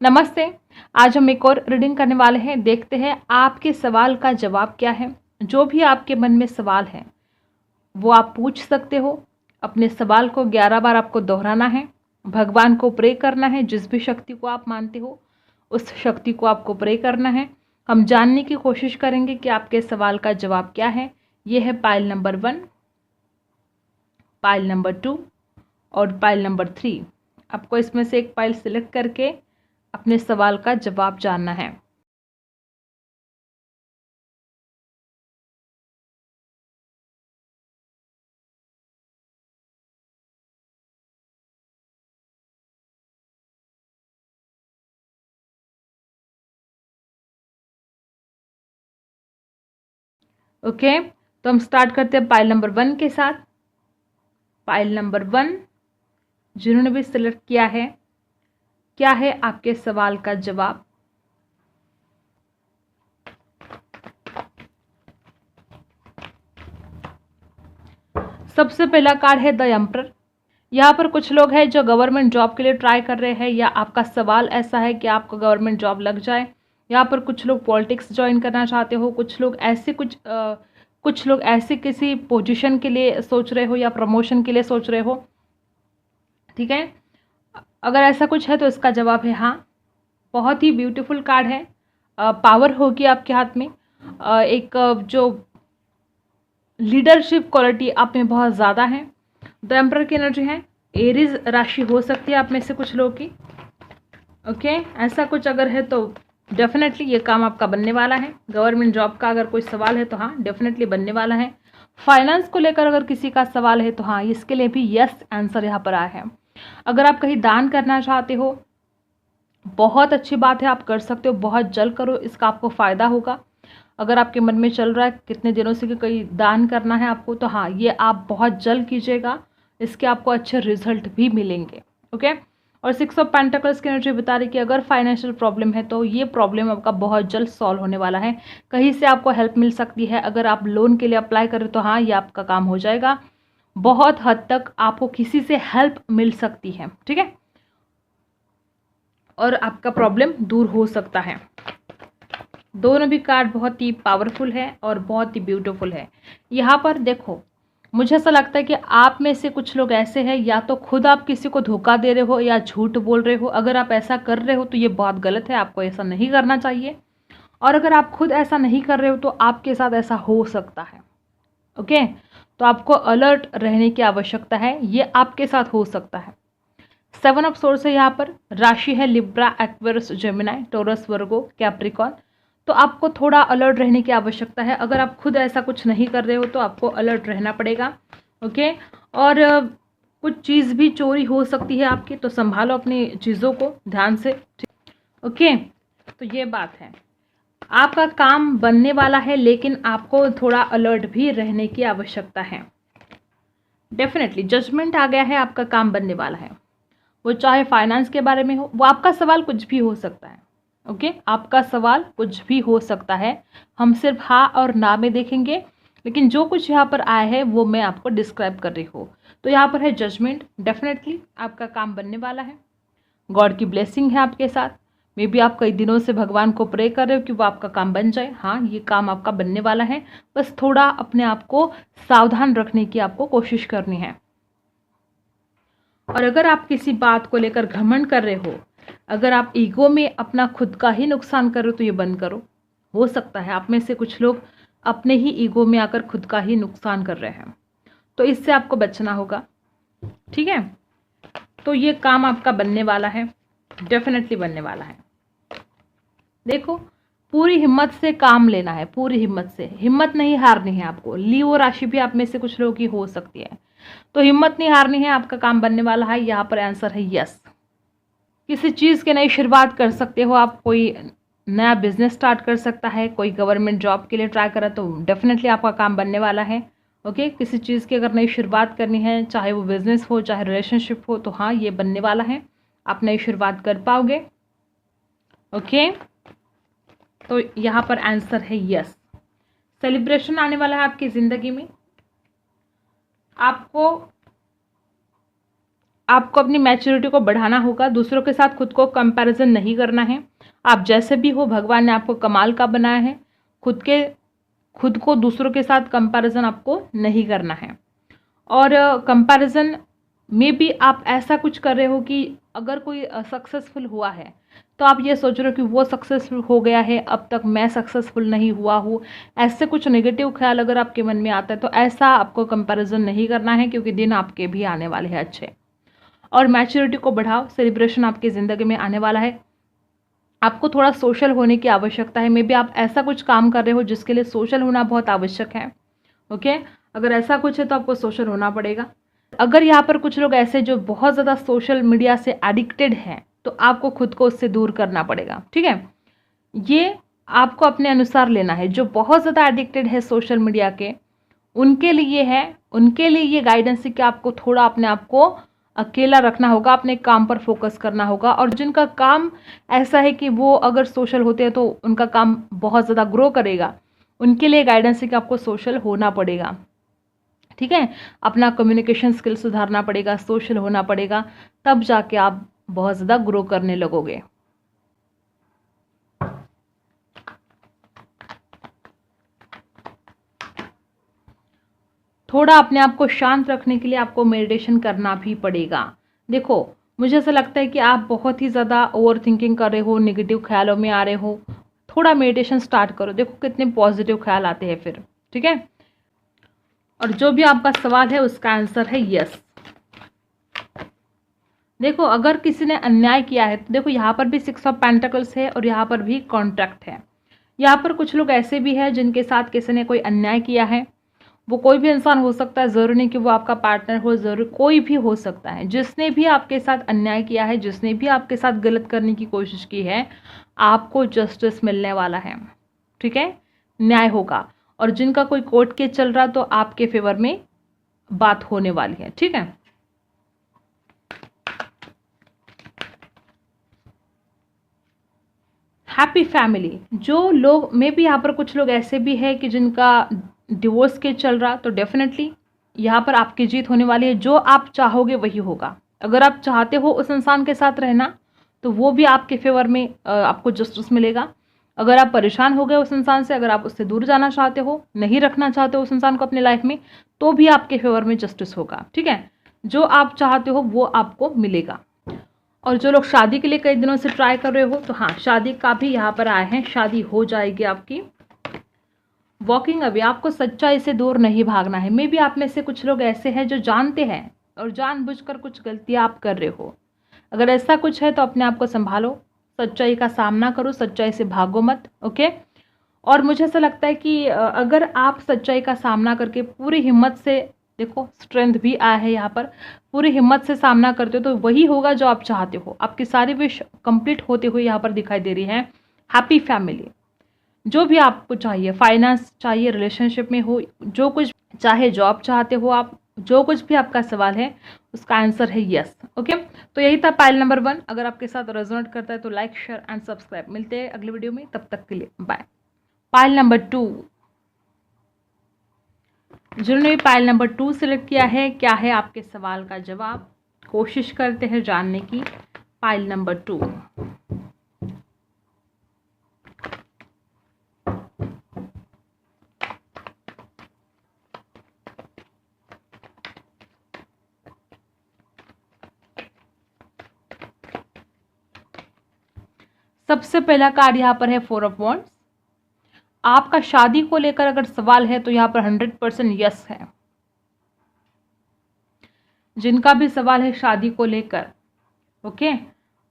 नमस्ते। आज हम एक और रीडिंग करने वाले हैं। देखते हैं आपके सवाल का जवाब क्या है। जो भी आपके मन में सवाल है वो आप पूछ सकते हो। अपने सवाल को 11 बार आपको दोहराना है। भगवान को प्रे करना है। जिस भी शक्ति को आप मानते हो उस शक्ति को आपको प्रे करना है। हम जानने की कोशिश करेंगे कि आपके सवाल का जवाब क्या है। ये है पाइल नंबर 1, पाइल नंबर 2 और पाइल नंबर 3। आपको इसमें से एक पाइल सिलेक्ट करके अपने सवाल का जवाब जानना है। ओके, तो हम स्टार्ट करते हैं पाइल नंबर 1 के साथ। पाइल नंबर 1 जिन्होंने भी सिलेक्ट किया है, क्या है आपके सवाल का जवाब। सबसे पहला कार्ड है द एम्परर। यहाँ पर कुछ लोग हैं जो गवर्नमेंट जॉब के लिए ट्राई कर रहे हैं, या आपका सवाल ऐसा है कि आपको गवर्नमेंट जॉब लग जाए। यहाँ पर कुछ लोग पॉलिटिक्स ज्वाइन करना चाहते हो, कुछ लोग ऐसे किसी पोजीशन के लिए सोच रहे हो या प्रमोशन के लिए सोच रहे हो। ठीक है, अगर ऐसा कुछ है तो इसका जवाब है हाँ। बहुत ही ब्यूटीफुल कार्ड है। पावर होगी आपके हाथ में। एक जो लीडरशिप क्वालिटी आप में बहुत ज़्यादा है। द एम्परर की एनर्जी है। एरीज राशि हो सकती है आप में से कुछ लोगों की। ओके, ऐसा कुछ अगर है तो डेफिनेटली ये काम आपका बनने वाला है। गवर्नमेंट जॉब का अगर कोई सवाल है तो हाँ डेफिनेटली बनने वाला है। फाइनेंस को लेकर अगर किसी का सवाल है तो हाँ इसके लिए भी यस आंसर यहाँ पर आया है। अगर आप कहीं दान करना चाहते हो, बहुत अच्छी बात है, आप कर सकते हो। बहुत जल्द करो, इसका आपको फ़ायदा होगा। अगर आपके मन में चल रहा है कितने दिनों से कि कहीं दान करना है आपको, तो हाँ ये आप बहुत जल्द कीजिएगा। इसके आपको अच्छे रिजल्ट भी मिलेंगे। ओके, और 6 ऑफ पेंटिकल्स की एनर्जी बता रही कि अगर फाइनेंशियल प्रॉब्लम है तो ये प्रॉब्लम आपका बहुत जल्द सॉल्व होने वाला है। कहीं से आपको हेल्प मिल सकती है। अगर आप लोन के लिए अप्लाई करें तो हाँ ये आपका काम हो जाएगा। बहुत हद तक आपको किसी से हेल्प मिल सकती है। ठीक है, और आपका प्रॉब्लम दूर हो सकता है। दोनों भी कार्ड बहुत ही पावरफुल है और बहुत ही ब्यूटीफुल है। यहाँ पर देखो, मुझे ऐसा लगता है कि आप में से कुछ लोग ऐसे हैं, या तो खुद आप किसी को धोखा दे रहे हो या झूठ बोल रहे हो। अगर आप ऐसा कर रहे हो तो ये बहुत गलत है, आपको ऐसा नहीं करना चाहिए। और अगर आप खुद ऐसा नहीं कर रहे हो तो आपके साथ ऐसा हो सकता है। ओके, तो आपको अलर्ट रहने की आवश्यकता है, ये आपके साथ हो सकता है। 7 ऑफ सोर्स है यहाँ पर। राशि है लिब्रा, एक्वेरियस, जेमिनी, टोरस, वर्गो, कैप्रिकॉन। तो आपको थोड़ा अलर्ट रहने की आवश्यकता है। अगर आप खुद ऐसा कुछ नहीं कर रहे हो तो आपको अलर्ट रहना पड़ेगा। ओके, और कुछ चीज़ भी चोरी हो सकती है आपकी, तो संभालो अपनी चीज़ों को ध्यान से। ओके, तो ये बात है। आपका काम बनने वाला है, लेकिन आपको थोड़ा अलर्ट भी रहने की आवश्यकता है। डेफिनेटली जजमेंट आ गया है, आपका काम बनने वाला है। वो चाहे फाइनेंस के बारे में हो, वो आपका सवाल कुछ भी हो सकता है। ओके, आपका सवाल कुछ भी हो सकता है। हम सिर्फ हाँ और ना में देखेंगे, लेकिन जो कुछ यहाँ पर आया है वो मैं आपको डिस्क्राइब कर रही हूँ। तो यहाँ पर है जजमेंट। डेफिनेटली आपका काम बनने वाला है। गॉड की ब्लेसिंग है आपके साथ। मे बी आप कई दिनों से भगवान को प्रे कर रहे हो कि वो आपका काम बन जाए। हाँ, ये काम आपका बनने वाला है। बस थोड़ा अपने आप को सावधान रखने की आपको कोशिश करनी है। और अगर आप किसी बात को लेकर घमंड कर रहे हो, अगर आप ईगो में अपना खुद का ही नुकसान कर रहे हो, तो ये बंद करो। हो सकता है आप में से कुछ लोग अपने ही ईगो में आकर खुद का ही नुकसान कर रहे हैं, तो इससे आपको बचना होगा। ठीक है, तो ये काम आपका बनने वाला है, डेफिनेटली बनने वाला है। देखो, पूरी हिम्मत से काम लेना है, पूरी हिम्मत से। हिम्मत नहीं हारनी है आपको। लियो राशि भी आप में से कुछ लोगों की हो सकती है, तो हिम्मत नहीं हारनी है। आपका काम बनने वाला है। यहाँ पर आंसर है यस। किसी चीज़ की नई शुरुआत कर सकते हो आप। कोई नया बिजनेस स्टार्ट कर सकता है। कोई गवर्नमेंट जॉब के लिए ट्राई करा तो डेफिनेटली आपका काम बनने वाला है। ओके, किसी चीज़ की अगर नई शुरुआत करनी है, चाहे वो बिजनेस हो चाहे रिलेशनशिप हो, तो हाँ ये बनने वाला है। आप नई शुरुआत कर पाओगे। ओके, तो यहाँ पर आंसर है यस। सेलिब्रेशन आने वाला है आपकी ज़िंदगी में। आपको आपको अपनी मैच्योरिटी को बढ़ाना होगा, दूसरों के साथ खुद को कंपैरिजन नहीं करना है। आप जैसे भी हो, भगवान ने आपको कमाल का बनाया है। खुद को दूसरों के साथ कंपैरिजन आपको नहीं करना है। और कंपैरिजन में भी आप ऐसा कुछ कर रहे हो कि अगर कोई सक्सेसफुल हुआ है तो आप ये सोच रहे हो कि वो सक्सेसफुल हो गया है, अब तक मैं सक्सेसफुल नहीं हुआ हूँ। ऐसे कुछ नेगेटिव ख्याल अगर आपके मन में आता है तो ऐसा आपको कंपैरिजन नहीं करना है, क्योंकि दिन आपके भी आने वाले हैं अच्छे। और मैच्योरिटी को बढ़ाओ, सेलिब्रेशन आपकी ज़िंदगी में आने वाला है। आपको थोड़ा सोशल होने की आवश्यकता है। मे बी आप ऐसा कुछ काम कर रहे हो जिसके लिए सोशल होना बहुत आवश्यक है। ओके, अगर ऐसा कुछ है तो आपको सोशल होना पड़ेगा। अगर यहाँ पर कुछ लोग ऐसे जो बहुत ज़्यादा सोशल मीडिया से एडिक्टेड हैं तो आपको खुद को उससे दूर करना पड़ेगा। ठीक है, ये आपको अपने अनुसार लेना है। जो बहुत ज़्यादा एडिक्टेड है सोशल मीडिया के, उनके लिए ये गाइडेंस है कि आपको थोड़ा अपने आप को अकेला रखना होगा, अपने काम पर फोकस करना होगा। और जिनका काम ऐसा है कि वो अगर सोशल होते हैं तो उनका काम बहुत ज़्यादा ग्रो करेगा, उनके लिए गाइडेंस है कि आपको सोशल होना पड़ेगा। ठीक है, अपना कम्युनिकेशन स्किल सुधारना पड़ेगा, सोशल होना पड़ेगा, तब जाके आप बहुत ज़्यादा ग्रो करने लगोगे। थोड़ा अपने आप को शांत रखने के लिए आपको मेडिटेशन करना भी पड़ेगा। देखो, मुझे ऐसा लगता है कि आप बहुत ही ज़्यादा ओवर थिंकिंग कर रहे हो, नेगेटिव ख्यालों में आ रहे हो। थोड़ा मेडिटेशन स्टार्ट करो, देखो कितने पॉजिटिव ख्याल आते हैं फिर। ठीक है, और जो भी आपका सवाल है उसका आंसर है यस। देखो, अगर किसी ने अन्याय किया है तो देखो यहाँ पर भी 6 ऑफ पेंटिकल्स है और यहाँ पर भी कॉन्ट्रैक्ट है। यहाँ पर कुछ लोग ऐसे भी हैं जिनके साथ किसी ने कोई अन्याय किया है। वो कोई भी इंसान हो सकता है, ज़रूरी नहीं कि वो आपका पार्टनर हो, ज़रूर कोई भी हो सकता है। जिसने भी आपके साथ अन्याय किया है, जिसने भी आपके साथ गलत करने की कोशिश की है, आपको जस्टिस मिलने वाला है। ठीक है, न्याय होगा। और जिनका कोई कोर्ट केस चल रहा तो आपके फेवर में बात होने वाली है। ठीक है, हैप्पी फैमिली। जो लोग में भी यहाँ पर कुछ लोग ऐसे भी है कि जिनका डिवोर्स केस चल रहा, तो डेफिनेटली यहाँ पर आपकी जीत होने वाली है। जो आप चाहोगे वही होगा। अगर आप चाहते हो उस इंसान के साथ रहना तो वो भी आपके फेवर में आपको जस्टिस मिलेगा। अगर आप परेशान हो गए उस इंसान से, अगर आप उससे दूर जाना चाहते हो, नहीं रखना चाहते हो उस इंसान को अपनी लाइफ में, तो भी आपके फेवर में जस्टिस होगा। ठीक है, जो आप चाहते हो वो आपको मिलेगा। और जो लोग शादी के लिए कई दिनों से ट्राई कर रहे हो तो हाँ, शादी का भी यहाँ पर आए हैं, शादी हो जाएगी आपकी। वॉकिंग अवे, आपको सच्चाई से दूर नहीं भागना है। मे बी आप में से कुछ लोग ऐसे हैं जो जानते हैं और जानबूझकर कुछ गलतियाँ आप कर रहे हो। अगर ऐसा कुछ है तो अपने आप को संभालो, सच्चाई का सामना करो, सच्चाई से भागो मत। ओके, और मुझे ऐसा लगता है कि अगर आप सच्चाई का सामना करके पूरी हिम्मत से, देखो स्ट्रेंथ भी आया है यहाँ पर, पूरी हिम्मत से सामना करते हो तो वही होगा जो आप चाहते हो। आपकी सारी विश कंप्लीट होते हुए यहाँ पर दिखाई दे रही है। हैप्पी फैमिली, जो भी आपको चाहिए, फाइनेंस चाहिए, रिलेशनशिप में हो, जो कुछ चाहे, जॉब चाहते हो आप, जो कुछ भी आपका सवाल है उसका आंसर है यस। ओके, तो यही था पाइल नंबर 1। अगर आपके साथ रेजोनेट करता है तो लाइक, शेयर एंड सब्सक्राइब। मिलते हैं अगले वीडियो में, तब तक के लिए बाय। पाइल नंबर 2, जिन्होंने पाइल नंबर 2 सिलेक्ट किया है, क्या है आपके सवाल का जवाब, कोशिश करते हैं जानने की। पाइल नंबर 2, सबसे पहला कार्ड यहाँ पर है 4 ऑफ वॉन्ड्स। आपका शादी को लेकर अगर सवाल है तो यहाँ पर 100% यस है। जिनका भी सवाल है शादी को लेकर, ओके,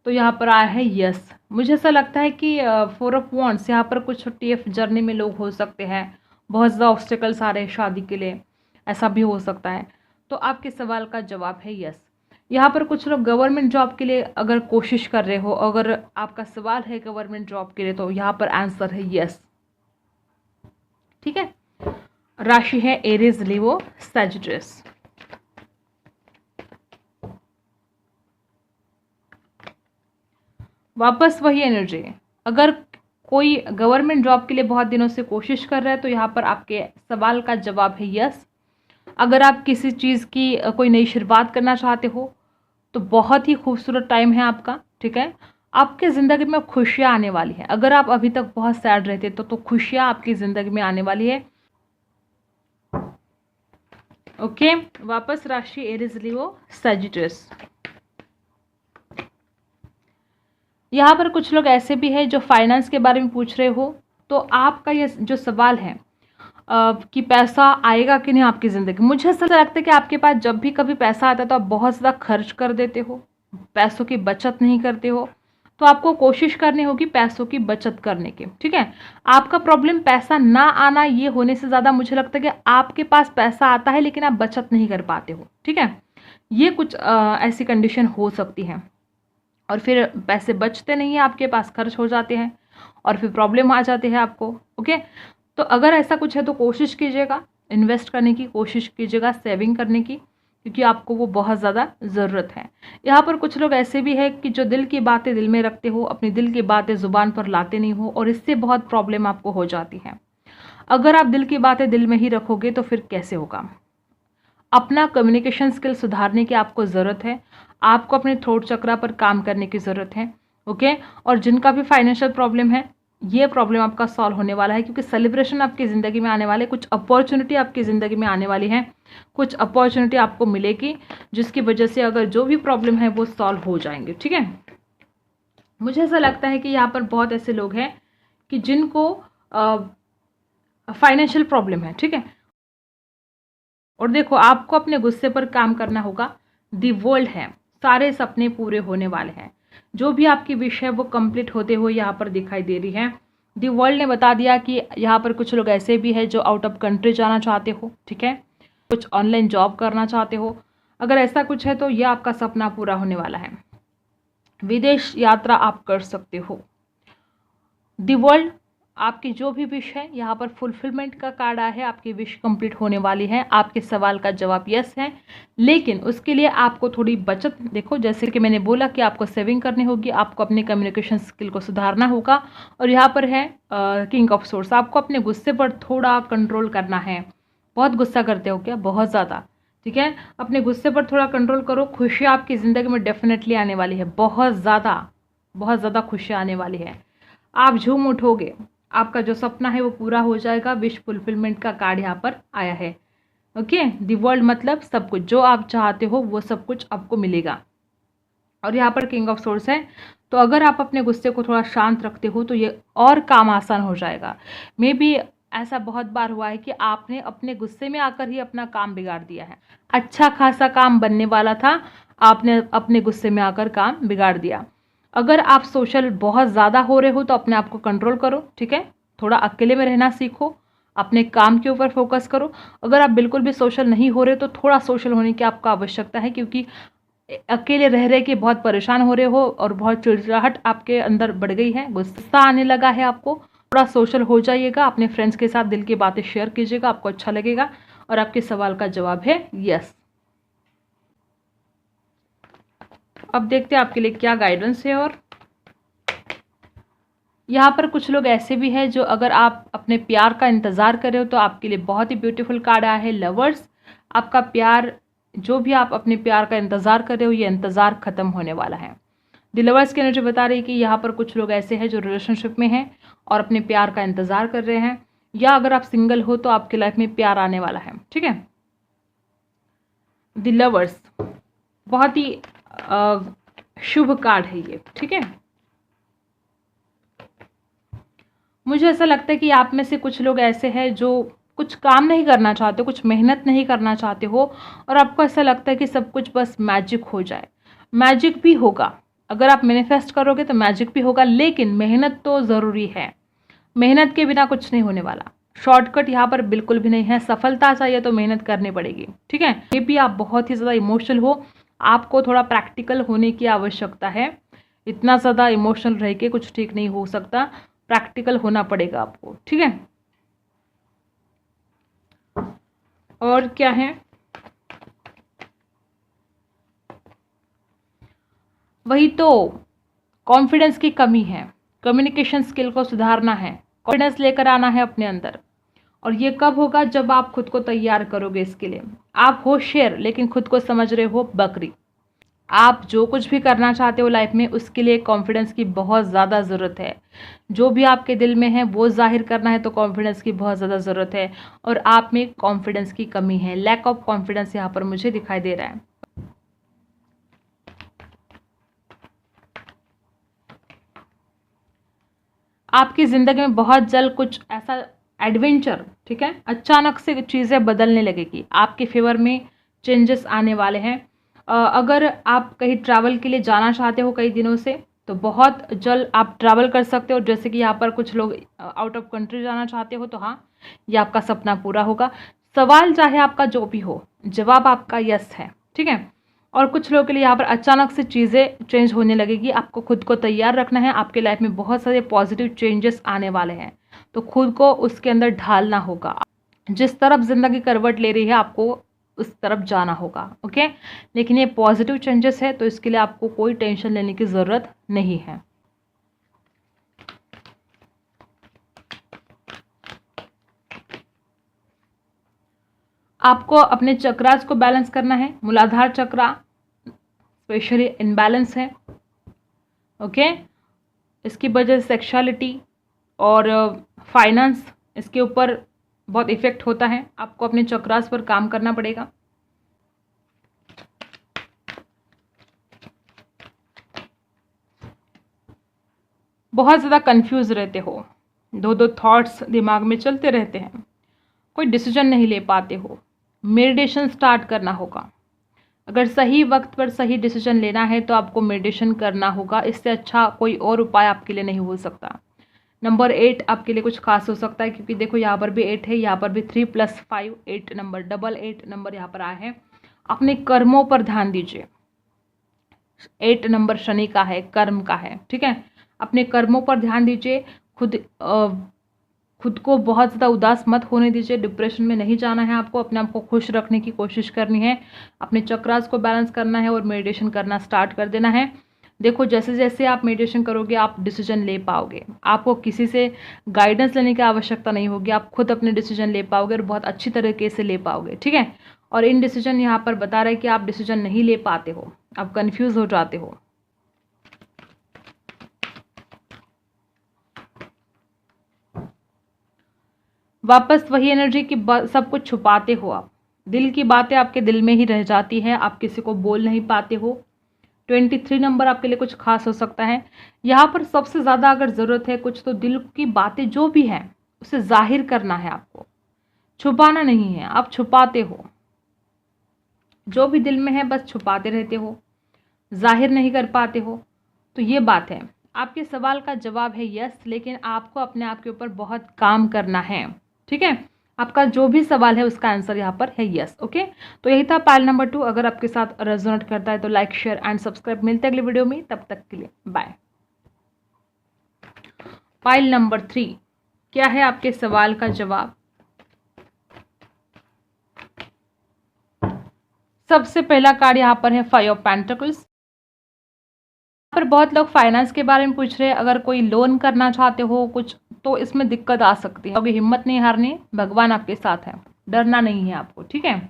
तो यहाँ पर आया है यस। मुझे ऐसा लगता है कि 4 ऑफ वॉन्ड्स यहाँ पर कुछ TF जर्नी में लोग हो सकते हैं, बहुत ज़्यादा ऑब्स्टिकल्स आ रहे हैं शादी के लिए, ऐसा भी हो सकता है। तो आपके सवाल का जवाब है यस। यहाँ पर कुछ लोग गवर्नमेंट जॉब के लिए अगर कोशिश कर रहे हो, अगर आपका सवाल है गवर्नमेंट जॉब के लिए, तो यहाँ पर आंसर है यस। ठीक है, राशि है एरीज, लियो, सैजिटेरियस। वापस वही एनर्जी। अगर कोई गवर्नमेंट जॉब के लिए बहुत दिनों से कोशिश कर रहा है तो यहाँ पर आपके सवाल का जवाब है यस। अगर आप किसी चीज़ की कोई नई शुरुआत करना चाहते हो, तो बहुत ही खूबसूरत टाइम है आपका, ठीक है। आपकी ज़िंदगी में खुशियाँ आने वाली है। अगर आप अभी तक बहुत सैड रहते तो खुशियाँ आपकी ज़िंदगी में आने वाली है। ओके, वापस राशि एरीज, लियो, सजिटेरियस। यहाँ पर कुछ लोग ऐसे भी हैं जो फाइनेंस के बारे में पूछ रहे हो, तो आपका ये जो सवाल है कि पैसा आएगा कि नहीं आपकी ज़िंदगी, मुझे ऐसा लगता है कि आपके पास जब भी कभी पैसा आता है तो आप बहुत ज़्यादा खर्च कर देते हो, पैसों की बचत नहीं करते हो। तो आपको कोशिश करनी होगी पैसों की बचत करने की, ठीक है। आपका प्रॉब्लम पैसा ना आना ये होने से ज़्यादा मुझे लगता है कि आपके पास पैसा आता है लेकिन आप बचत नहीं कर पाते हो, ठीक है। ये कुछ ऐसी कंडीशन हो सकती है और फिर पैसे बचते नहीं हैं आपके पास, खर्च हो जाते हैं और फिर प्रॉब्लम आ जाती है आपको। ओके, तो अगर ऐसा कुछ है तो कोशिश कीजिएगा इन्वेस्ट करने की, कोशिश कीजिएगा सेविंग करने की, क्योंकि आपको वो बहुत ज़्यादा ज़रूरत है। यहाँ पर कुछ लोग ऐसे भी हैं कि जो दिल की बातें दिल में रखते हो, अपनी दिल की बातें ज़ुबान पर लाते नहीं हो और इससे बहुत प्रॉब्लम आपको हो जाती है। अगर आप दिल की बातें दिल में ही रखोगे तो फिर कैसे होगा। अपना कम्युनिकेशन स्किल सुधारने की आपको ज़रूरत है। आपको अपने थ्रोट चक्रा पर काम करने की ज़रूरत है। ओके, और जिनका भी फाइनेंशियल प्रॉब्लम है, ये प्रॉब्लम आपका सॉल्व होने वाला है, क्योंकि सेलिब्रेशन आपकी ज़िंदगी में आने वाले, कुछ अपॉर्चुनिटी आपकी ज़िंदगी में आने वाली है, कुछ अपॉर्चुनिटी आपको मिलेगी जिसकी वजह से अगर जो भी प्रॉब्लम है वो सॉल्व हो जाएंगे, ठीक है। मुझे ऐसा लगता है कि यहाँ पर बहुत ऐसे लोग हैं कि जिनको फाइनेंशियल प्रॉब्लम है, ठीक है। और देखो, आपको अपने गुस्से पर काम करना होगा। दी वर्ल्ड है, सारे सपने पूरे होने वाले हैं। जो भी आपकी विश है वो कंप्लीट होते हुए यहाँ पर दिखाई दे रही है। दी वर्ल्ड ने बता दिया कि यहाँ पर कुछ लोग ऐसे भी हैं जो आउट ऑफ कंट्री जाना चाहते हो, ठीक है, कुछ ऑनलाइन जॉब करना चाहते हो। अगर ऐसा कुछ है तो ये आपका सपना पूरा होने वाला है। विदेश यात्रा आप कर सकते हो। दी वर्ल्ड, आपकी जो भी विश है यहाँ पर फुलफिलमेंट का कार्ड आया है। आपकी विश कंप्लीट होने वाली है। आपके सवाल का जवाब यस है, लेकिन उसके लिए आपको थोड़ी बचत, देखो जैसे कि मैंने बोला कि आपको सेविंग करनी होगी, आपको अपने कम्युनिकेशन स्किल को सुधारना होगा। और यहाँ पर है किंग ऑफ सोर्स, आपको अपने गुस्से पर थोड़ा कंट्रोल करना है। बहुत गुस्सा करते हो क्या? बहुत ज़्यादा, ठीक है। अपने गुस्से पर थोड़ा कंट्रोल करो। खुशियाँ आपकी ज़िंदगी में डेफिनेटली आने वाली है, बहुत ज़्यादा खुशियाँ आने वाली है। आप झूम उठोगे, आपका जो सपना है वो पूरा हो जाएगा। विश फुलफिलमेंट का कार्ड यहाँ पर आया है। ओके, दी वर्ल्ड मतलब सब कुछ, जो आप चाहते हो वो सब कुछ आपको मिलेगा। और यहाँ पर किंग ऑफ सोर्स है, तो अगर आप अपने गुस्से को थोड़ा शांत रखते हो तो ये और काम आसान हो जाएगा। मे बी ऐसा बहुत बार हुआ है कि आपने अपने गुस्से में आकर ही अपना काम बिगाड़ दिया है। अच्छा खासा काम बनने वाला था, आपने अपने गुस्से में आकर काम बिगाड़ दिया। अगर आप सोशल बहुत ज़्यादा हो रहे हो तो अपने आप को कंट्रोल करो, ठीक है। थोड़ा अकेले में रहना सीखो, अपने काम के ऊपर फोकस करो। अगर आप बिल्कुल भी सोशल नहीं हो रहे तो थोड़ा सोशल होने की आपको आवश्यकता है, क्योंकि अकेले रह रहे के बहुत परेशान हो रहे हो और बहुत चिड़चिड़ाहट आपके अंदर बढ़ गई है, गुस्सा आने लगा है आपको। थोड़ा सोशल हो जाइएगा, अपने फ्रेंड्स के साथ दिल की बातें शेयर कीजिएगा, आपको अच्छा लगेगा। और आपके सवाल का जवाब है यस। अब देखते हैं आपके लिए क्या गाइडेंस है। और यहाँ पर कुछ लोग ऐसे भी हैं जो अगर आप अपने प्यार का इंतज़ार कर रहे हो तो आपके लिए बहुत ही ब्यूटीफुल कार्ड आया है, लवर्स। आपका प्यार, जो भी आप अपने प्यार का इंतज़ार कर रहे हो, ये इंतज़ार ख़त्म होने वाला है। द लवर्स की एनर्जी बता रही है कि यहाँ पर कुछ लोग ऐसे हैं जो रिलेशनशिप में हैं और अपने प्यार का इंतज़ार कर रहे हैं, या अगर आप सिंगल हो तो आपकी लाइफ में प्यार आने वाला है, ठीक है। द लवर्स बहुत ही शुभ कार्ड है ये, ठीक है। मुझे ऐसा लगता है कि आप में से कुछ लोग ऐसे हैं जो कुछ काम नहीं करना चाहते, कुछ मेहनत नहीं करना चाहते हो, और आपको ऐसा लगता है कि सब कुछ बस मैजिक हो जाए। मैजिक भी होगा, अगर आप मैनिफेस्ट करोगे तो मैजिक भी होगा, लेकिन मेहनत तो ज़रूरी है। मेहनत के बिना कुछ नहीं होने वाला। शॉर्टकट यहाँ पर बिल्कुल भी नहीं है। सफलता चाहिए तो मेहनत करनी पड़ेगी, ठीक है। ये भी आप बहुत ही ज़्यादा इमोशनल हो, आपको थोड़ा प्रैक्टिकल होने की आवश्यकता है। इतना ज़्यादा इमोशनल रह के कुछ ठीक नहीं हो सकता, प्रैक्टिकल होना पड़ेगा आपको, ठीक है। और क्या है, वही तो, कॉन्फिडेंस की कमी है, कम्युनिकेशन स्किल को सुधारना है, कॉन्फिडेंस लेकर आना है अपने अंदर। और ये कब होगा? जब आप खुद को तैयार करोगे इसके लिए। आप हो शेर लेकिन खुद को समझ रहे हो बकरी। आप जो कुछ भी करना चाहते हो लाइफ में, उसके लिए कॉन्फिडेंस की बहुत ज़्यादा ज़रूरत है। जो भी आपके दिल में है वो ज़ाहिर करना है तो कॉन्फिडेंस की बहुत ज़्यादा ज़रूरत है, और आप में कॉन्फिडेंस की कमी है, लैक ऑफ कॉन्फिडेंस यहाँ पर मुझे दिखाई दे रहा है। आपकी ज़िंदगी में बहुत जल्द कुछ ऐसा एडवेंचर, ठीक है, अचानक से चीज़ें बदलने लगेगी, आपके फेवर में चेंजेस आने वाले हैं। अगर आप कहीं ट्रैवल के लिए जाना चाहते हो कई दिनों से, तो बहुत जल्द आप ट्रैवल कर सकते हो। जैसे कि यहाँ पर कुछ लोग आउट ऑफ कंट्री जाना चाहते हो, तो हाँ, ये आपका सपना पूरा होगा। सवाल चाहे आपका जो भी हो, जवाब आपका यस है, ठीक है। और कुछ लोगों के लिए यहाँ पर अचानक से चीज़ें चेंज होने लगेगी, आपको खुद को तैयार रखना है। आपके लाइफ में बहुत सारे पॉजिटिव चेंजेस आने वाले हैं, तो खुद को उसके अंदर ढालना होगा। जिस तरफ ज़िंदगी करवट ले रही है, आपको उस तरफ जाना होगा, ओके। लेकिन ये पॉजिटिव चेंजेस है, तो इसके लिए आपको कोई टेंशन लेने की ज़रूरत नहीं है। आपको अपने चक्रास को बैलेंस करना है। मूलाधार चक्रा स्पेशली इनबैलेंस है, ओके। इसकी वजह से सेक्सुअलिटी और फाइनेंस, इसके ऊपर बहुत इफेक्ट होता है। आपको अपने चक्रास पर काम करना पड़ेगा। बहुत ज़्यादा कंफ्यूज रहते हो, दो दो थॉट्स दिमाग में चलते रहते हैं, कोई डिसीजन नहीं ले पाते हो। मेडिटेशन स्टार्ट करना होगा। अगर सही वक्त पर सही डिसीजन लेना है तो आपको मेडिटेशन करना होगा। इससे अच्छा कोई और उपाय आपके लिए नहीं हो सकता। नंबर 8 आपके लिए कुछ खास हो सकता है, क्योंकि देखो यहाँ पर भी 8 है, यहाँ पर भी 3 + 5 8 नंबर, डबल 8 नंबर यहाँ पर आया है। अपने कर्मों पर ध्यान दीजिए। 8 नंबर शनि का है, कर्म का है, ठीक है। अपने कर्मों पर ध्यान दीजिए। खुद को बहुत ज़्यादा उदास मत होने दीजिए, डिप्रेशन में नहीं जाना है आपको। अपने आप को खुश रखने की कोशिश करनी है, अपने चक्रास को बैलेंस करना है और मेडिटेशन करना स्टार्ट कर देना है। देखो, जैसे जैसे आप मेडिटेशन करोगे आप डिसीजन ले पाओगे। आपको किसी से गाइडेंस लेने की आवश्यकता नहीं होगी, आप खुद अपने डिसीजन ले पाओगे और बहुत अच्छी तरीके से ले पाओगे, ठीक है। और इन डिसीजन यहाँ पर बता रहे हैं कि आप डिसीजन नहीं ले पाते हो, आप कन्फ्यूज़ हो जाते हो। वापस वही एनर्जी की सब कुछ छुपाते हो आप। दिल की बातें आपके दिल में ही रह जाती है, आप किसी को बोल नहीं पाते हो। 23 नंबर आपके लिए कुछ खास हो सकता है। यहाँ पर सबसे ज़्यादा अगर ज़रूरत है कुछ, तो दिल की बातें जो भी हैं उसे जाहिर करना है आपको, छुपाना नहीं है। आप छुपाते हो, जो भी दिल में है बस छुपाते रहते हो, जाहिर नहीं कर पाते हो। तो ये बात है। आपके सवाल का जवाब है यस, लेकिन आपको अपने आप के ऊपर बहुत काम करना है, ठीक है। आपका जो भी सवाल है उसका आंसर यहाँ पर है यस, ओके। तो यही था पाइल नंबर 2। अगर आपके साथ रेजोनेट करता है तो लाइक, शेयर एंड सब्सक्राइब। मिलते हैं अगले वीडियो में, तब तक के लिए बाय। पाइल नंबर 3, क्या है आपके सवाल का जवाब? सबसे पहला कार्ड यहाँ पर है 5 ऑफ पेंटिकल्स। पर बहुत लोग फाइनेंस के बारे में पूछ रहे हैं। अगर कोई लोन करना चाहते हो कुछ, तो इसमें दिक्कत आ सकती है। अभी हिम्मत नहीं हारनी, भगवान आपके साथ है, डरना नहीं है आपको, ठीक है।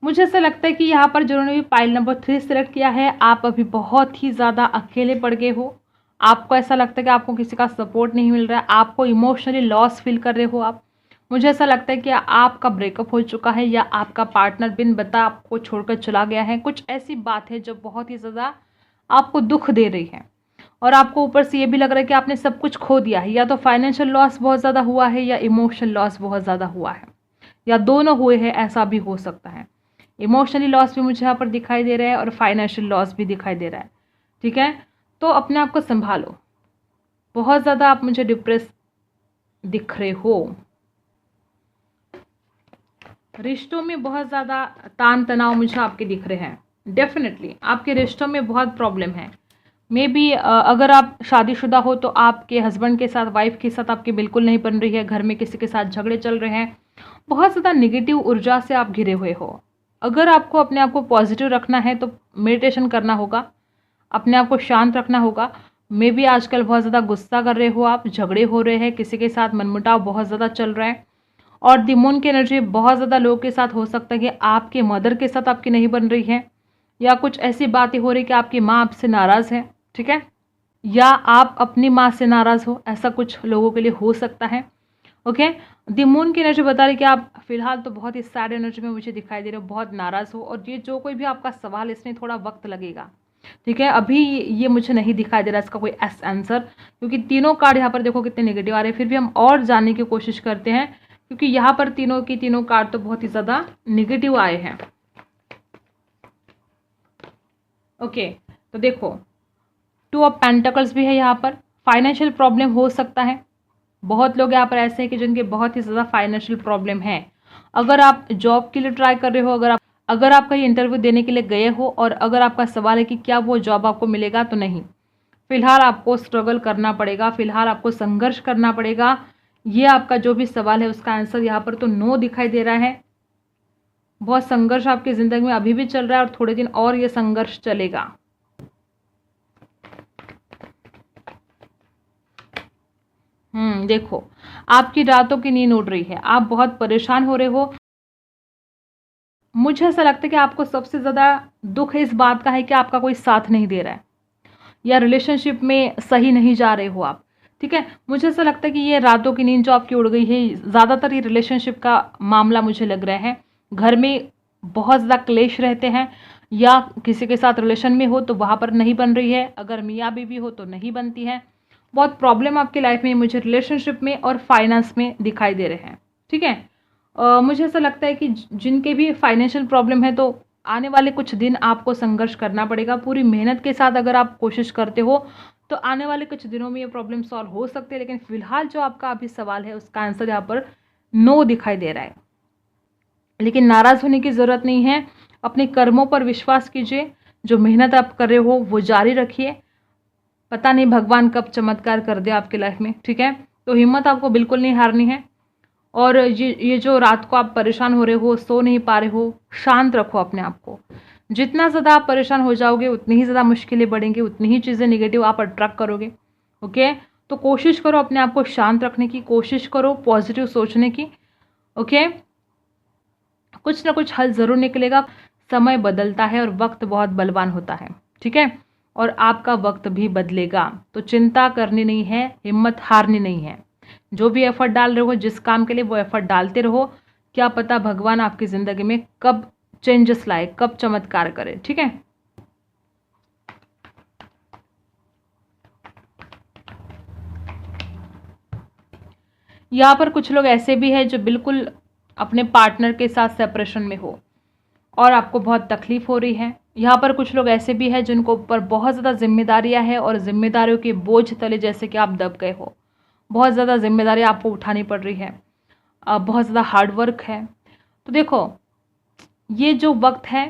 मुझे ऐसा लगता है कि यहाँ पर जिन्होंने भी पाइल नंबर 3 सिलेक्ट किया है, आप अभी बहुत ही ज़्यादा अकेले पड़ गए हो। आपको ऐसा लगता है कि आपको किसी का सपोर्ट नहीं मिल रहा है, आपको इमोशनली लॉस फील कर रहे हो आप। मुझे ऐसा लगता है कि आपका ब्रेकअप हो चुका है, या आपका पार्टनर बिन बता आपको छोड़कर चला गया है। कुछ ऐसी बात है जो बहुत ही ज़्यादा आपको दुख दे रही है, और आपको ऊपर से ये भी लग रहा है कि आपने सब कुछ खो दिया है। या तो फाइनेंशियल लॉस बहुत ज़्यादा हुआ है, या इमोशनल लॉस बहुत ज़्यादा हुआ है, या दोनों हुए हैं, ऐसा भी हो सकता है। इमोशनली लॉस भी मुझे यहाँ पर दिखाई दे रहा है, और फाइनेंशियल लॉस भी दिखाई दे रहा है, ठीक है। तो अपने आप को संभालो, बहुत ज़्यादा आप मुझे डिप्रेस दिख रहे हो। रिश्तों में बहुत ज़्यादा तान तनाव मुझे आपके दिख रहे हैं। डेफिनेटली आपके रिश्तों में बहुत प्रॉब्लम है। मे बी अगर आप शादीशुदा हो तो आपके हस्बैंड के साथ, वाइफ के साथ आपकी बिल्कुल नहीं बन रही है, घर में किसी के साथ झगड़े चल रहे हैं, बहुत ज़्यादा निगेटिव ऊर्जा से आप घिरे हुए हो। अगर आपको अपने आप को पॉजिटिव रखना है तो मेडिटेशन करना होगा, अपने आप को शांत रखना होगा, मे भी आजकल बहुत ज़्यादा गुस्सा कर रहे हो, आप झगड़े हो रहे हैं, किसी के साथ मनमुटाव बहुत ज़्यादा चल रहा है। और द मून की एनर्जी बहुत ज़्यादा लोगों के साथ हो सकता है कि आपके मदर के साथ आपकी नहीं बन रही है, या कुछ ऐसी बातें हो रही कि आपकी माँ आपसे नाराज़ है, ठीक है, या आप अपनी माँ से नाराज़ हो, ऐसा कुछ लोगों के लिए हो सकता है। ओके, द मून की एनर्जी बता रही कि आप फिलहाल तो बहुत ही सैड एनर्जी में मुझे दिखाई दे रहे हो, बहुत नाराज़ हो, और ये जो कोई भी आपका सवाल इसमें थोड़ा वक्त लगेगा, ठीक है। अभी ये मुझे नहीं दिखाई दे रहा इसका कोई आंसर, क्योंकि तीनों कार्ड यहाँ पर देखो कितने नेगेटिव आ रहे हैं। फिर भी हम और जानने की कोशिश करते हैं, क्योंकि यहाँ पर तीनों कार्ड तो बहुत ही ज़्यादा नेगेटिव आए हैं। ओके, तो देखो 2 ऑफ पेंटिकल्स भी है यहाँ पर। फाइनेंशियल प्रॉब्लम हो सकता है, बहुत लोग यहाँ पर ऐसे हैं कि जिनके बहुत ही ज़्यादा फाइनेंशियल प्रॉब्लम है। अगर आप जॉब के लिए ट्राई कर रहे हो, अगर आप कहीं इंटरव्यू देने के लिए गए हो, और अगर आपका सवाल है कि क्या वो जॉब आपको मिलेगा, तो नहीं, फिलहाल आपको स्ट्रगल करना पड़ेगा, फिलहाल आपको संघर्ष करना पड़ेगा। ये आपका जो भी सवाल है उसका आंसर यहाँ पर तो नो दिखाई दे रहा है। बहुत संघर्ष आपकी ज़िंदगी में अभी भी चल रहा है, और थोड़े दिन और ये संघर्ष चलेगा। देखो आपकी रातों की नींद उड़ रही है, आप बहुत परेशान हो रहे हो। मुझे ऐसा लगता है कि आपको सबसे ज़्यादा दुख इस बात का है कि आपका कोई साथ नहीं दे रहा है, या रिलेशनशिप में सही नहीं जा रहे हो आप, ठीक है। मुझे ऐसा लगता है कि ये रातों की नींद जो आपकी उड़ गई है, ज़्यादातर ये रिलेशनशिप का मामला मुझे लग रहा है। घर में बहुत ज़्यादा क्लेश रहते हैं, या किसी के साथ रिलेशन में हो तो वहाँ पर नहीं बन रही है, अगर मियाँ बीवी हो तो नहीं बनती है। बहुत प्रॉब्लम आपकी लाइफ में मुझे रिलेशनशिप में और फाइनेंस में दिखाई दे रहे हैं, ठीक है। मुझे ऐसा लगता है कि जिनके भी फाइनेंशियल प्रॉब्लम है, तो आने वाले कुछ दिन आपको संघर्ष करना पड़ेगा। पूरी मेहनत के साथ अगर आप कोशिश करते हो तो आने वाले कुछ दिनों में ये प्रॉब्लम सॉल्व हो सकती है। लेकिन फिलहाल जो आपका अभी सवाल है उसका आंसर यहाँ पर नो दिखाई दे रहा है। लेकिन नाराज़ होने की ज़रूरत नहीं है, अपने कर्मों पर विश्वास कीजिए, जो मेहनत आप कर रहे हो वो जारी रखिए। पता नहीं भगवान कब चमत्कार कर दे आपकी लाइफ में, ठीक है। तो हिम्मत आपको बिल्कुल नहीं हारनी है। और ये जो रात को आप परेशान हो रहे हो, सो नहीं पा रहे हो, शांत रखो अपने आप को। जितना ज़्यादा आप परेशान हो जाओगे उतनी ही ज़्यादा मुश्किलें बढ़ेंगी, उतनी ही चीज़ें नेगेटिव आप अट्रैक्ट करोगे। ओके, तो कोशिश करो अपने आप को शांत रखने की, कोशिश करो पॉजिटिव सोचने की। ओके, कुछ ना कुछ हल ज़रूर निकलेगा। समय बदलता है और वक्त बहुत बलवान होता है, ठीक है, और आपका वक्त भी बदलेगा। तो चिंता करनी नहीं है, हिम्मत हारनी नहीं है। जो भी एफर्ट डाल रहे हो जिस काम के लिए, वो एफर्ट डालते रहो। क्या पता भगवान आपकी ज़िंदगी में कब चेंजेस लाए, कब चमत्कार करे, ठीक है। यहाँ पर कुछ लोग ऐसे भी हैं जो बिल्कुल अपने पार्टनर के साथ सेपरेशन में हो और आपको बहुत तकलीफ हो रही है। यहाँ पर कुछ लोग ऐसे भी हैं जिनको ऊपर बहुत ज़्यादा जिम्मेदारियाँ हैं, और जिम्मेदारियों के बोझ तले जैसे कि आप दब गए हो। बहुत ज़्यादा जिम्मेदारी आपको उठानी पड़ रही है, बहुत ज़्यादा हार्ड वर्क है। तो देखो ये जो वक्त है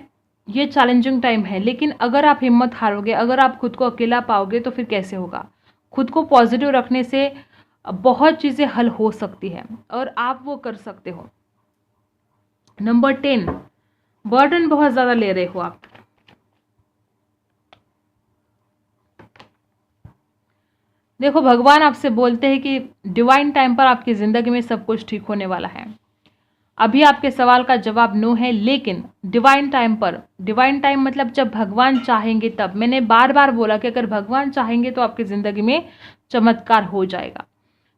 ये चैलेंजिंग टाइम है, लेकिन अगर आप हिम्मत हारोगे, अगर आप खुद को अकेला पाओगे तो फिर कैसे होगा। खुद को पॉजिटिव रखने से बहुत चीज़ें हल हो सकती है और आप वो कर सकते हो। नंबर 10, बर्डन बहुत ज़्यादा ले रहे हो आप। देखो भगवान आपसे बोलते हैं कि डिवाइन टाइम पर आपकी ज़िंदगी में सब कुछ ठीक होने वाला है। अभी आपके सवाल का जवाब नो है, लेकिन डिवाइन टाइम पर, डिवाइन टाइम मतलब जब भगवान चाहेंगे तब। मैंने बार बार बोला कि अगर भगवान चाहेंगे तो आपकी ज़िंदगी में चमत्कार हो जाएगा।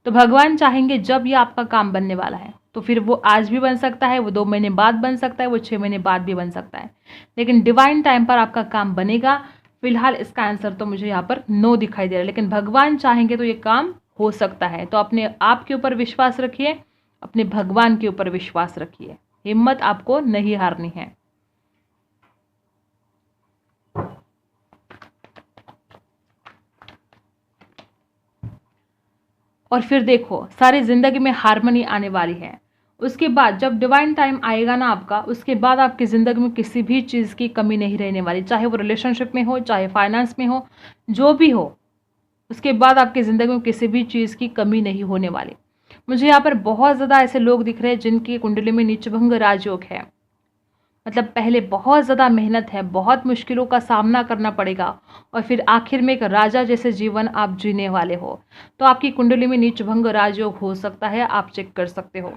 तो भगवान चाहेंगे जब ये आपका काम बनने वाला है, तो फिर वो आज भी बन सकता है, वो 2 महीने बाद बन सकता है, वो 6 महीने बाद भी बन सकता है, लेकिन डिवाइन टाइम पर आपका काम बनेगा। फिलहाल इसका आंसर तो मुझे यहाँ पर नो दिखाई दे रहा है, लेकिन भगवान चाहेंगे तो ये काम हो सकता है। तो अपने आप के ऊपर विश्वास रखिए, अपने भगवान के ऊपर विश्वास रखिए, हिम्मत आपको नहीं हारनी है। और फिर देखो सारी ज़िंदगी में हारमोनी आने वाली है। उसके बाद जब डिवाइन टाइम आएगा ना आपका, उसके बाद आपकी ज़िंदगी में किसी भी चीज़ की कमी नहीं रहने वाली, चाहे वो रिलेशनशिप में हो, चाहे फाइनेंस में हो, जो भी हो। उसके बाद आपकी ज़िंदगी में किसी भी चीज़ की कमी नहीं होने वाली। मुझे यहाँ पर बहुत ज़्यादा ऐसे लोग दिख रहे हैं जिनकी कुंडली में नीचभंग राजयोग है। मतलब पहले बहुत ज़्यादा मेहनत है, बहुत मुश्किलों का सामना करना पड़ेगा और फिर आखिर में एक राजा जैसे जीवन आप जीने वाले हो। तो आपकी कुंडली में नीचभंग राजयोग हो सकता है, आप चेक कर सकते हो।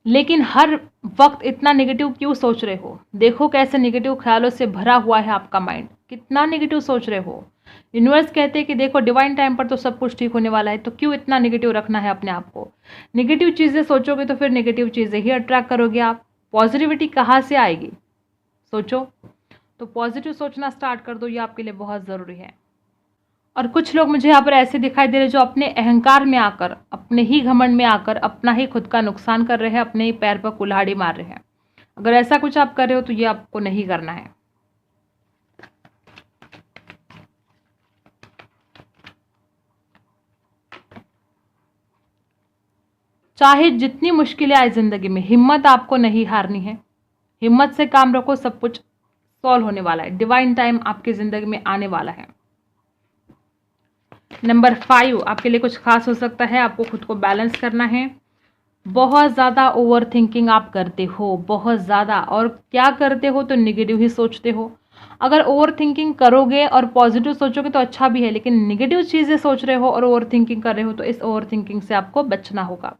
लेकिन हर वक्त इतना नेगेटिव क्यों सोच रहे हो? देखो कैसे नेगेटिव ख्यालों से भरा हुआ है आपका माइंड, कितना नेगेटिव सोच रहे हो। यूनिवर्स कहते हैं कि देखो डिवाइन टाइम पर तो सब कुछ ठीक होने वाला है, तो क्यों इतना नेगेटिव रखना है अपने आप को। नेगेटिव चीज़ें सोचोगे तो फिर नेगेटिव चीज़ें ही अट्रैक्ट करोगे आप। पॉजिटिविटी कहाँ से आएगी, सोचो। तो पॉजिटिव सोचना स्टार्ट कर दो, ये आपके लिए बहुत ज़रूरी है। और कुछ लोग मुझे यहाँ पर ऐसे दिखाई दे रहे जो अपने अहंकार में आकर, अपने ही घमंड में आकर अपना ही खुद का नुकसान कर रहे हैं, अपने ही पैर पर कुल्हाड़ी मार रहे हैं। अगर ऐसा कुछ आप कर रहे हो तो ये आपको नहीं करना है। चाहे जितनी मुश्किलें आए जिंदगी में, हिम्मत आपको नहीं हारनी है। हिम्मत से काम रखो, सब कुछ सॉल्व होने वाला है। डिवाइन टाइम आपकी जिंदगी में आने वाला है। नंबर 5 आपके लिए कुछ खास हो सकता है। आपको खुद को बैलेंस करना है। बहुत ज़्यादा ओवर थिंकिंग आप करते हो, बहुत ज़्यादा, और क्या करते हो तो नेगेटिव ही सोचते हो। अगर ओवर थिंकिंग करोगे और पॉजिटिव सोचोगे तो अच्छा भी है, लेकिन नेगेटिव चीज़ें सोच रहे हो और ओवर थिंकिंग कर रहे हो तो इस ओवर थिंकिंग से आपको बचना होगा।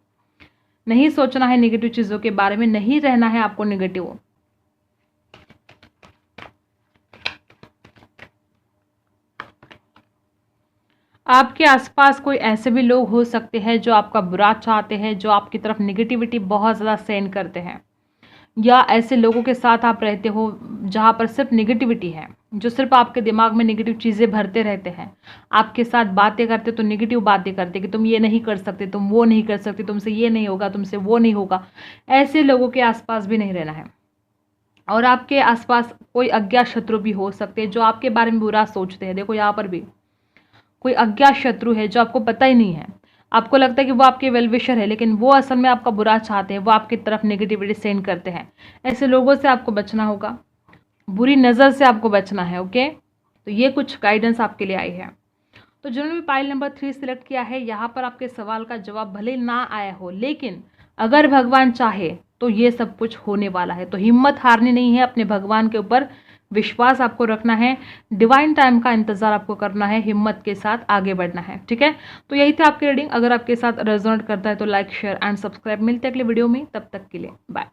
नहीं सोचना है नेगेटिव चीज़ों के बारे में, नहीं रहना है आपको नेगेटिव। आपके आसपास कोई ऐसे भी लोग हो सकते हैं जो आपका बुरा चाहते हैं, जो आपकी तरफ नेगेटिविटी बहुत ज़्यादा सेंड करते हैं, या ऐसे लोगों के साथ आप रहते हो जहाँ पर सिर्फ नेगेटिविटी है, जो सिर्फ आपके दिमाग में नेगेटिव चीज़ें भरते रहते हैं। आपके साथ बातें करते तो नेगेटिव बातें करते कि तुम ये नहीं कर सकते, तुम वो नहीं कर सकते, तुमसे ये नहीं होगा, तुमसे वो नहीं होगा। ऐसे लोगों के आसपास भी नहीं रहना है। और आपके आसपास कोई अज्ञात शत्रु भी हो सकते हैं जो आपके बारे में बुरा सोचते हैं। देखो यहाँ पर भी कोई अज्ञात शत्रु है जो आपको पता ही नहीं है। आपको लगता है कि वो आपके वेल विशर है, लेकिन वो असल में आपका बुरा चाहते हैं, वो आपकी तरफ नेगेटिविटी सेंड करते हैं। ऐसे लोगों से आपको बचना होगा, बुरी नज़र से आपको बचना है। ओके, तो ये कुछ गाइडेंस आपके लिए आई है। तो जिन्होंने भी पाइल नंबर 3 सिलेक्ट किया है, यहाँ पर आपके सवाल का जवाब भले ना आया हो, लेकिन अगर भगवान चाहे तो ये सब कुछ होने वाला है। तो हिम्मत हारनी नहीं है, अपने भगवान के ऊपर विश्वास आपको रखना है, डिवाइन टाइम का इंतजार आपको करना है, हिम्मत के साथ आगे बढ़ना है। ठीक है, तो यही थी आपकी रीडिंग। अगर आपके साथ रेजोनेट करता है तो लाइक, शेयर एंड सब्सक्राइब। मिलते हैं अगले वीडियो में, तब तक के लिए बाय।